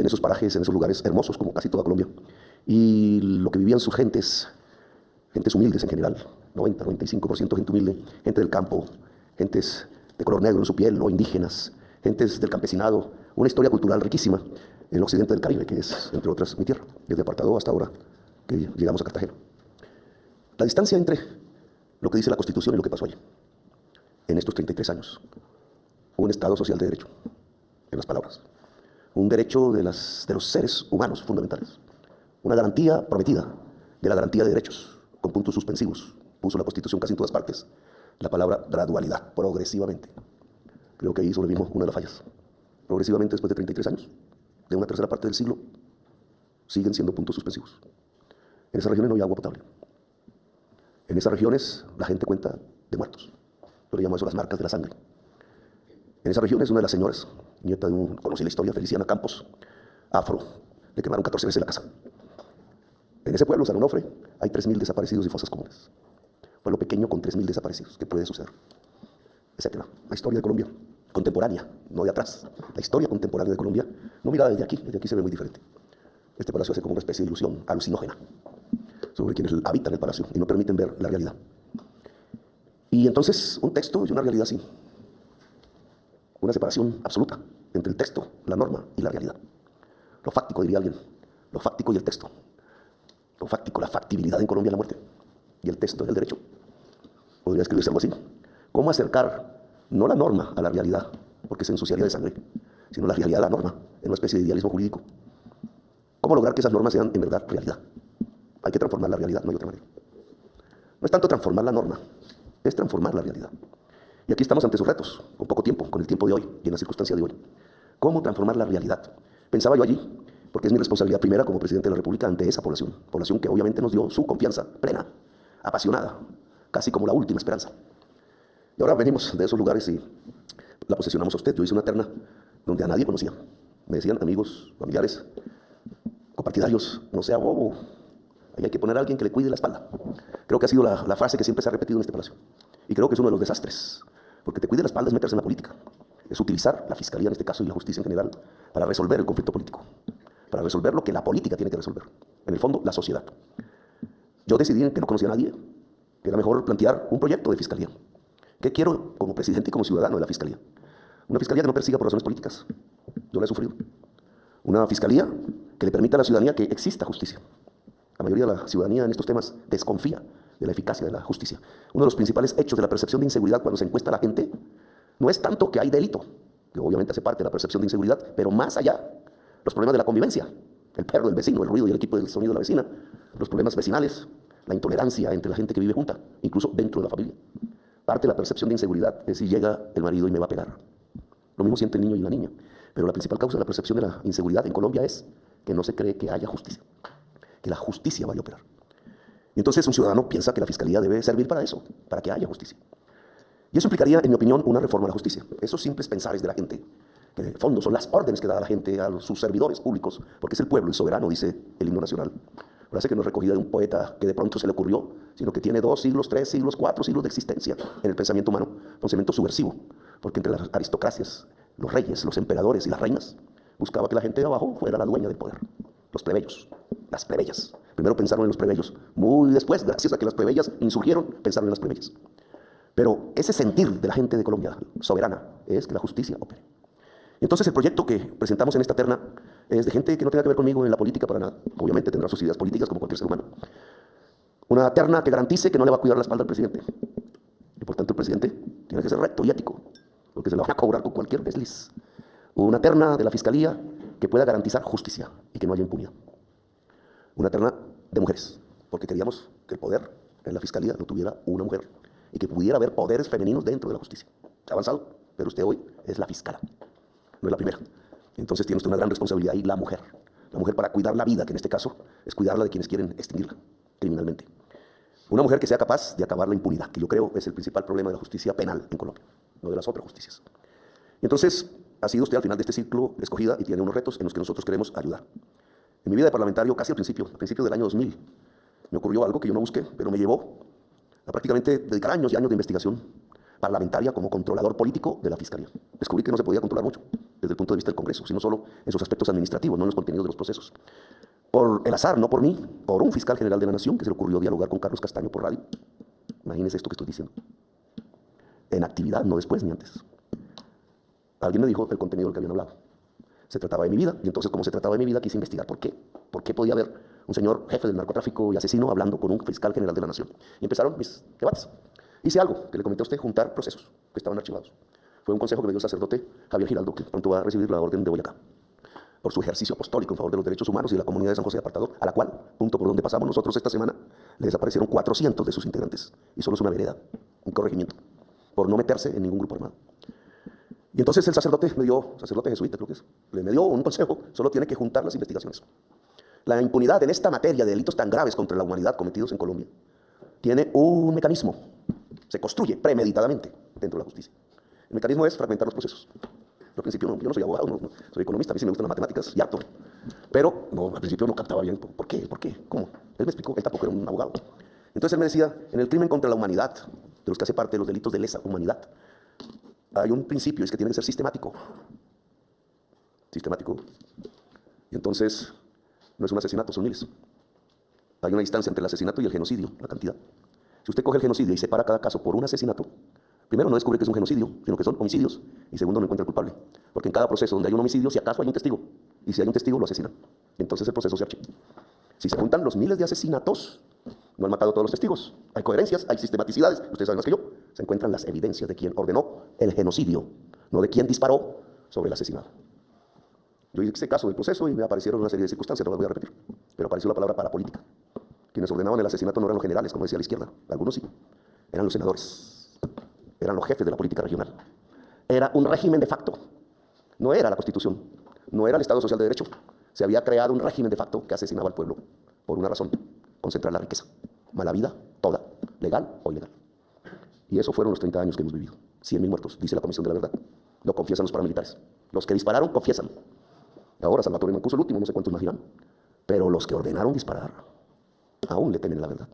en esos parajes, en esos lugares hermosos, como casi toda Colombia. Y lo que vivían sus gentes humildes en general, 90-95% gente humilde, gente del campo, gentes de color negro en su piel, o indígenas, gentes del campesinado, una historia cultural riquísima en el occidente del Caribe, que es, entre otras, mi tierra, desde Apartadó hasta ahora que llegamos a Cartagena. La distancia entre lo que dice la Constitución y lo que pasó allí, en estos 33 años, un Estado social de derecho, en las palabras, un derecho de los seres humanos fundamentales, una garantía prometida de la garantía de derechos, con puntos suspensivos. Puso la Constitución casi en todas partes la palabra gradualidad, progresivamente. Creo que ahí hizo lo mismo una de las fallas. Progresivamente, después de 33 años, de una tercera parte del siglo, siguen siendo puntos suspensivos. En esas regiones no hay agua potable. En esas regiones la gente cuenta de muertos. Yo le llamo eso las marcas de la sangre. En esas regiones una de las señoras, nieta de conocí la historia, Feliciana Campos, afro, le quemaron 14 veces la casa. En ese pueblo, San Onofre, hay 3.000 desaparecidos y fosas comunes. Pueblo pequeño con 3.000 desaparecidos. ¿Qué puede suceder? Etcétera. La historia de Colombia, contemporánea, no de atrás. La historia contemporánea de Colombia, no mirada desde aquí se ve muy diferente. Este palacio hace como una especie de ilusión alucinógena sobre quienes habitan el palacio y no permiten ver la realidad. Y entonces, un texto y una realidad así. Una separación absoluta entre el texto, la norma y la realidad. Lo fáctico, diría alguien. Lo fáctico y el texto. Lo fáctico, la factibilidad en Colombia de la muerte. Y el texto del derecho. Podría escribirse algo así. ¿Cómo acercar no la norma a la realidad? Porque se ensuciaría de sangre. Sino la realidad a la norma, en una especie de idealismo jurídico. ¿Cómo lograr que esas normas sean en verdad realidad? Hay que transformar la realidad, no hay otra manera. No es tanto transformar la norma, es transformar la realidad. Y aquí estamos ante sus retos, con poco tiempo, con el tiempo de hoy y en la circunstancia de hoy. ¿Cómo transformar la realidad? Pensaba yo allí, porque es mi responsabilidad primera como presidente de la República ante esa población que obviamente nos dio su confianza plena, apasionada, casi como la última esperanza. Y ahora venimos de esos lugares y la posesionamos a usted. Yo hice una terna donde a nadie conocía. Me decían amigos, familiares, copartidarios, no sea bobo, ahí hay que poner a alguien que le cuide la espalda. Creo que ha sido la frase que siempre se ha repetido en este palacio. Y creo que es uno de los desastres. Porque te cuide la espalda es meterse en la política. Es utilizar la fiscalía en este caso y la justicia en general para resolver el conflicto político. Para resolver lo que la política tiene que resolver. En el fondo, la sociedad. Yo decidí que no conocía a nadie, que era mejor plantear un proyecto de fiscalía. ¿Qué quiero como presidente y como ciudadano de la fiscalía? Una fiscalía que no persiga por razones políticas. Yo la he sufrido. Una fiscalía que le permita a la ciudadanía que exista justicia. La mayoría de la ciudadanía en estos temas desconfía de la eficacia de la justicia. Uno de los principales hechos de la percepción de inseguridad cuando se encuesta a la gente no es tanto que hay delito, que obviamente hace parte de la percepción de inseguridad, pero más allá, los problemas de la convivencia, el perro del vecino, el ruido y el equipo del sonido de la vecina, los problemas vecinales, la intolerancia entre la gente que vive junta, incluso dentro de la familia. Parte de la percepción de inseguridad es si llega el marido y me va a pegar. Lo mismo siente el niño y la niña. Pero la principal causa de la percepción de la inseguridad en Colombia es que no se cree que haya justicia, que la justicia vaya a operar. Y entonces un ciudadano piensa que la fiscalía debe servir para eso, para que haya justicia. Y eso implicaría, en mi opinión, una reforma a la justicia. Esos simples pensares de la gente, que en el fondo son las órdenes que da la gente a sus servidores públicos, porque es el pueblo, el soberano, dice el himno nacional. Parece que no es recogida de un poeta que de pronto se le ocurrió, sino que tiene 2 siglos, 3 siglos, 4 siglos de existencia en el pensamiento humano, pensamiento subversivo, porque entre las aristocracias, los reyes, los emperadores y las reinas, buscaba que la gente de abajo fuera la dueña del poder. Los plebeyos, las plebeyas. Primero pensaron en los plebeyos, muy después, gracias a que las plebeyas insurgieron, pensaron en las plebeyas. Pero ese sentir de la gente de Colombia, soberana, es que la justicia opere. Entonces el proyecto que presentamos en esta terna es de gente que no tenga que ver conmigo en la política para nada. Obviamente tendrá sus ideas políticas como cualquier ser humano. Una terna que garantice que no le va a cuidar la espalda al presidente. Y por tanto el presidente tiene que ser recto y ético, porque se lo van a cobrar con cualquier desliz. Una terna de la fiscalía que pueda garantizar justicia y que no haya impunidad. Una terna de mujeres, porque queríamos que el poder en la fiscalía lo tuviera una mujer y que pudiera haber poderes femeninos dentro de la justicia. Se ha avanzado, pero usted hoy es la fiscala, no es la primera. Entonces tiene usted una gran responsabilidad ahí, la mujer. La mujer para cuidar la vida, que en este caso es cuidarla de quienes quieren extinguirla criminalmente. Una mujer que sea capaz de acabar la impunidad, que yo creo es el principal problema de la justicia penal en Colombia, no de las otras justicias. Y entonces ha sido usted al final de este ciclo escogida y tiene unos retos en los que nosotros queremos ayudar. En mi vida de parlamentario, casi al principio del año 2000, me ocurrió algo que yo no busqué, pero me llevó a prácticamente dedicar años y años de investigación parlamentaria como controlador político de la Fiscalía. Descubrí que no se podía controlar mucho, desde el punto de vista del Congreso, sino solo en sus aspectos administrativos, no en los contenidos de los procesos. Por el azar, no por mí, por un fiscal general de la Nación que se le ocurrió dialogar con Carlos Castaño por radio. Imagínense esto que estoy diciendo. En actividad, no después ni antes. Alguien me dijo el contenido del que habían hablado. Se trataba de mi vida, y entonces como se trataba de mi vida quise investigar por qué. ¿Por qué podía haber un señor jefe del narcotráfico y asesino hablando con un fiscal general de la Nación? Y empezaron mis debates. Hice algo que le comenté a usted, juntar procesos que estaban archivados. Fue un consejo que me dio el sacerdote Javier Giraldo, que pronto va a recibir la orden de Boyacá, por su ejercicio apostólico en favor de los derechos humanos y de la comunidad de San José de Apartador, a la cual, punto por donde pasamos nosotros esta semana, le desaparecieron 400 de sus integrantes. Y solo es una vereda, un corregimiento, por no meterse en ningún grupo armado. Y entonces el sacerdote me dio, sacerdote jesuita creo que es, me dio un consejo, solo tiene que juntar las investigaciones. La impunidad en esta materia de delitos tan graves contra la humanidad cometidos en Colombia tiene un mecanismo, se construye premeditadamente dentro de la justicia. El mecanismo es fragmentar los procesos. Al principio yo no soy abogado, no soy economista, a mí sí me gustan las matemáticas y harto. Pero al principio no captaba bien. ¿Por qué? ¿Cómo? Él me explicó, él tampoco era un abogado. Entonces él me decía, en el crimen contra la humanidad, de los que hace parte de los delitos de lesa humanidad, hay un principio, es que tiene que ser sistemático. Sistemático. Y entonces no es un asesinato, son miles. Hay una distancia entre el asesinato y el genocidio, la cantidad. Si usted coge el genocidio y separa cada caso por un asesinato, primero, no descubre que es un genocidio, sino que son homicidios. Y segundo, no encuentra el culpable. Porque en cada proceso donde hay un homicidio, si acaso hay un testigo. Y si hay un testigo, lo asesinan. Entonces el proceso se archiva. Si se juntan los miles de asesinatos, no han matado a todos los testigos. Hay coherencias, hay sistematicidades. Ustedes saben más que yo. Se encuentran las evidencias de quién ordenó el genocidio, no de quién disparó sobre el asesinado. Yo hice caso del proceso y me aparecieron una serie de circunstancias, no las voy a repetir. Pero apareció la palabra parapolítica. Quienes ordenaban el asesinato no eran los generales, como decía la izquierda. Algunos sí. Eran los senadores. Eran los jefes de la política regional. Era un régimen de facto. No era la Constitución. No era el Estado Social de Derecho. Se había creado un régimen de facto que asesinaba al pueblo por una razón: concentrar la riqueza. Mala vida, toda, legal o ilegal. Y eso fueron los 30 años que hemos vivido. 100.000 muertos, dice la Comisión de la Verdad. Lo confiesan los paramilitares. Los que dispararon, confiesan. Ahora Salvatore Mancuso el último, no sé cuántos más dirán. Pero los que ordenaron disparar, aún le temen la verdad.